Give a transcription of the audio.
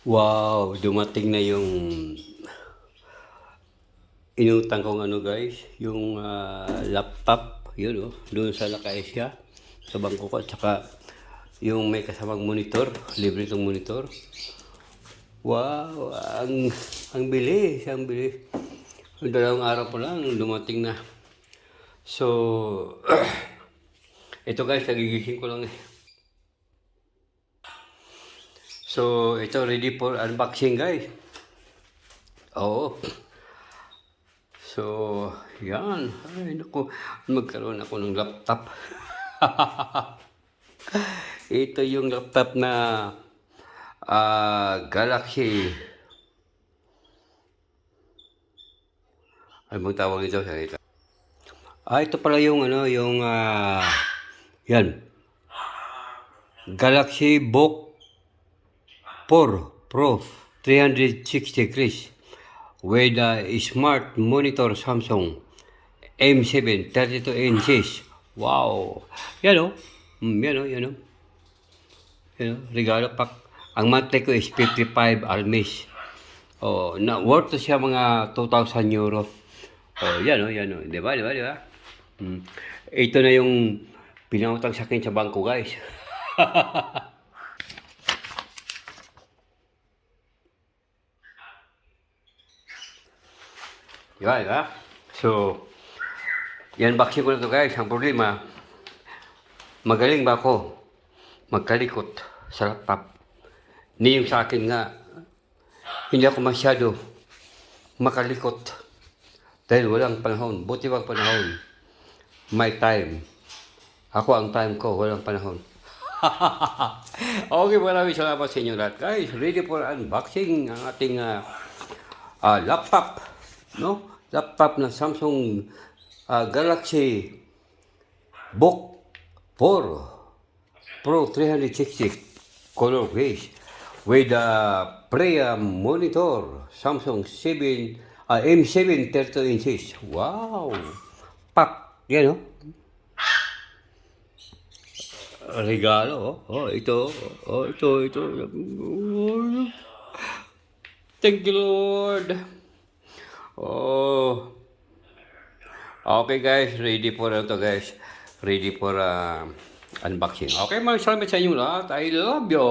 Wow, dumating na yung inutang kong ano guys, yung laptop, yun oh, doon sa naka-Asia, sa bangko ko, at saka yung may kasamang monitor, libre itong monitor. Wow, ang bilis, ang bilis. Dalawang araw pa lang, dumating na. So, ito guys, nagigising ko lang eh. So, ito ready for unboxing guys. Oo. So, yan. Ay, naku, magkaroon ako ng laptop. Ito yung laptop na Galaxy. Ano bang tawag ito? Ito pala yung ano, yung yan. Galaxy Book 4 Pro 360 degrees with a smart monitor Samsung M7 32 inches. Wow. Yan o. Yan o, yan o. Yan o, regalo pack. Ang monthly ko is 55 almis. Oh, na worth siya mga 2,000 euro. Oh, yan o, yan o. Diba, diba, diba? Ito na yung pinangutang sa akin sa bangko, guys. Diba, diba? So, yan boxing ko na to guys. Ang problema, magaling ba ako magkalikot sa laptop? Hindi yung sa akin nga, hindi ako masyado makalikot. Dahil walang panahon. Buti wag panahon. My time. Ako ang time ko, walang panahon. Okay, maraming salamat sa inyo lahat. Guys, ready for unboxing ang ating laptop. No? Laptop na Samsung Galaxy Book 4 Pro 360 color base with a Prea monitor Samsung M7 32 inches. Wow! Pak! Yan o. Regalo, oh. Oh, ito. Oh, ito. Thank you, Lord. Oh. Okay, guys. Ready for ito, guys. Ready for unboxing. Okay, maraming salamat sa inyo lahat. I love you.